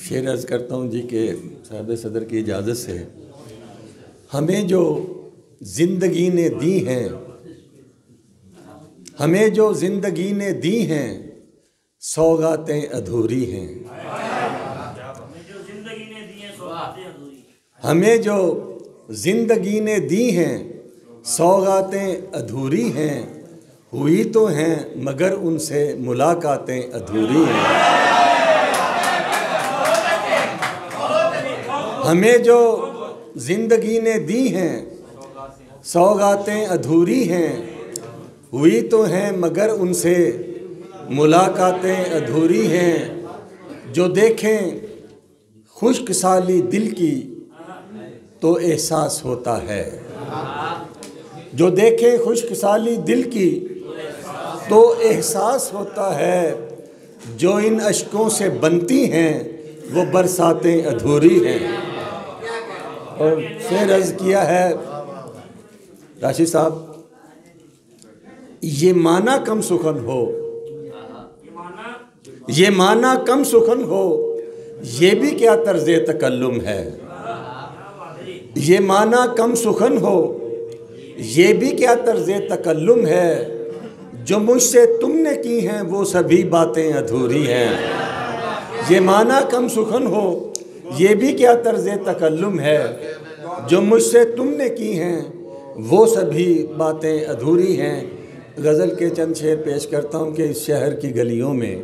शेर अर्ज़ करता हूँ जी कि साहब सदर की इजाज़त से हमें जो ज़िंदगी ने दी हैं, हमें जो ज़िंदगी ने दी हैं सौगातें अधूरी हैं। हमें जो ज़िंदगी ने दी हैं सौगातें अधूरी हैं, हुई तो हैं मगर उनसे मुलाकातें अधूरी हैं। हमें जो ज़िंदगी ने दी हैं सौगातें अधूरी हैं, हुई तो हैं मगर उनसे मुलाकातें अधूरी हैं। जो देखें खुश्क साली दिल की तो एहसास होता है, जो देखें खुश्क साली दिल की तो एहसास होता है। जो इन अश्कों से बनती हैं वो बरसातें अधूरी हैं। और शेर अर्ज़ किया है राशिद साहब, ये माना कम सुखन हो, ये माना कम सुखन हो, ये भी क्या तर्ज़े तकल्लुम है। ये माना कम सुखन हो, ये भी क्या तर्ज़े तकल्लुम है। जो मुझसे तुमने की हैं वो सभी बातें अधूरी हैं। ये माना कम सुखन हो, ये भी क्या तर्ज़े तकल्लुम है। जो मुझसे तुमने की हैं वो सभी बातें अधूरी हैं। गज़ल के चंद शेर पेश करता हूँ कि इस शहर की गलियों में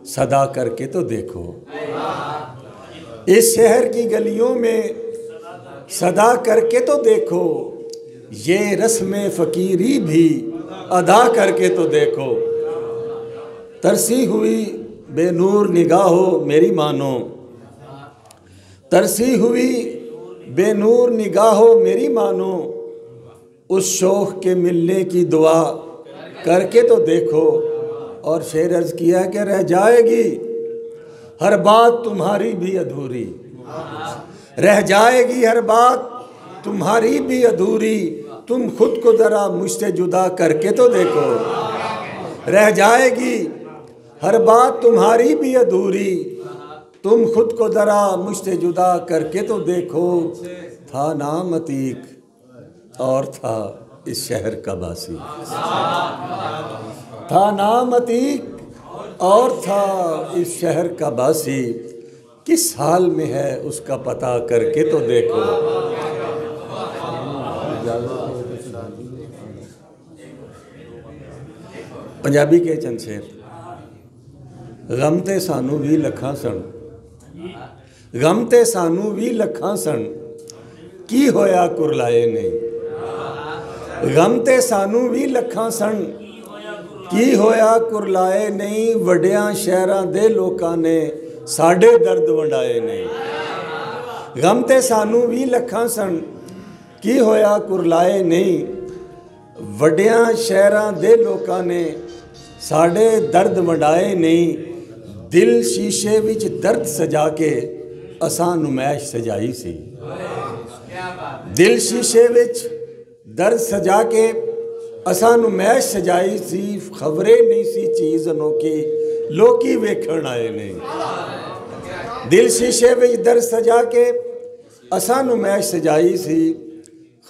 सदा करके तो देखो, इस शहर की गलियों में सदा करके तो देखो, ये रस्म फ़कीरी भी अदा करके तो देखो। तरसी हुई बेनूर निगाहो मेरी मानो, तरसी हुई बेनूर निगाहो मेरी मानो, उस शौक़ के मिलने की दुआ करके तो देखो। और शेर अर्ज़ किया कि रह जाएगी हर बात तुम्हारी भी अधूरी, रह जाएगी हर बात तुम्हारी भी अधूरी। तुम खुद को ज़रा मुझसे जुदा करके तो देखो, रह जाएगी हर बात तुम्हारी भी अधूरी। तुम खुद को ज़रा मुझसे जुदा करके तो देखो। था नाम अतीक और था इस शहर का बासी, था नाम अतीक और था इस शहर का बासी। किस हाल में है उसका पता करके तो देखो। पंजाबी के चंद शेर। गम ते सानू भी लखां सन, गम ते सानू भी लखां सन, की होया कुरलाए नहीं। गम ते सानू भी लखां सन, की होया कुरलाए नहीं। वड्डियां शहरां दे लोकां ने साडे दर्द वंडाए नहीं। गम ते सानू भी लखां सन, की होया कुरलाए नहीं। वड्डियां शहरां दे लोकां ने साडे दर्द वंडाए नहीं। दिल शीशे विच दर्द सजा के असां नुमैश सजाई सी, दिल शीशे विच दर्द सजा के असां नुमैश सजाई सी। खबरें नहीं सी चीज़ अनोखी लोकी वेखण आए नहीं। दिल शीशे विच दर्द सजा के असां नुमैश सजाई सी।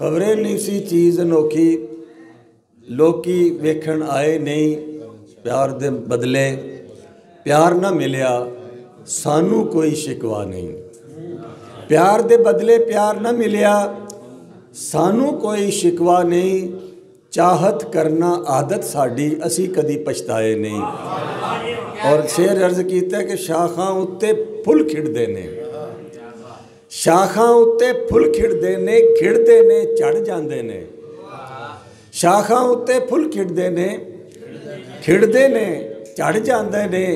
खबरें नहीं सी चीज़ अनोखी लोकी वेखण आए नहीं। प्यार दे बदले प्यार ना मिलिया सानू कोई शिकवा नहीं। प्यार दे बदले प्यार ना मिलिया सानू कोई शिकवा नहीं। चाहत करना आदत साड़ी असी कदी पछताए नहीं। और शेर अर्ज़ कीता कि शाखां उत्ते फुल खिड़दे ने, शाखां उत्ते फुल खिड़दे ने, खिड़दे ने झड़ जांदे ने। शाखां उत्ते फुल खिड़दे ने, खिड़दे ने झड़ जांदे ने।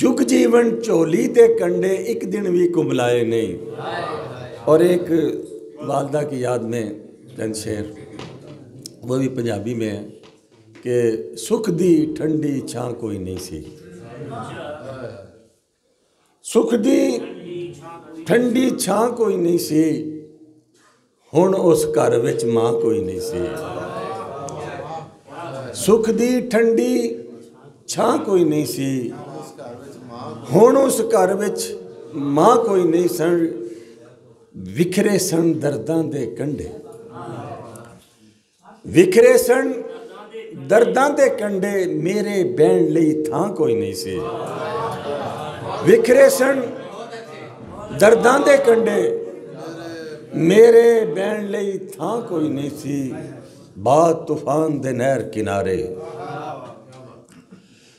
जुग जीवन झोली ते कंडे एक दिन भी कुमलाए नहीं। और एक वालदा की याद में चंद शेर, वो भी पंजाबी में है कि सुख दी ठंडी छां कोई नहीं सी, सुख दी ठंडी छां कोई नहीं सी। हुण उस घर विच मां कोई नहीं सी। सुख दी ठंडी छां कोई नहीं सी, हुण उस घर विच मां कोई नहीं सन, विखरे सन दर्दां दे कंढे, विखरे सन दर्दां दे कंढे, मेरे बहन लई थां कोई नहीं सी। विखरे सन दर्दां दे कंढे, मेरे बहन लई थां कोई नहीं सी। बाद तूफान दे नहर किनारे,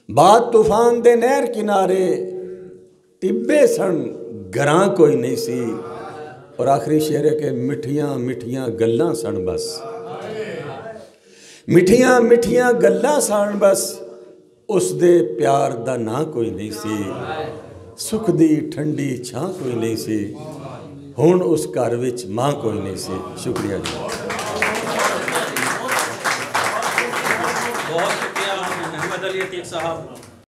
बाद तूफान दे नहर किनारे, टिब्बे सन घरां कोई नहीं सी। और आखिरी शेर है कि मिठियां मिठियां गल्लां सन बस, मिठियां मिठियां गल्लां सन बस, उस दे प्यार दा ना कोई नहीं सी। सुख दी ठंडी छां कोई नहीं सी, हुण उस घर विच मां कोई नहीं सी। शुक्रिया जी। बहुत शुक्रिया मोहम्मद अली अतीक साहब।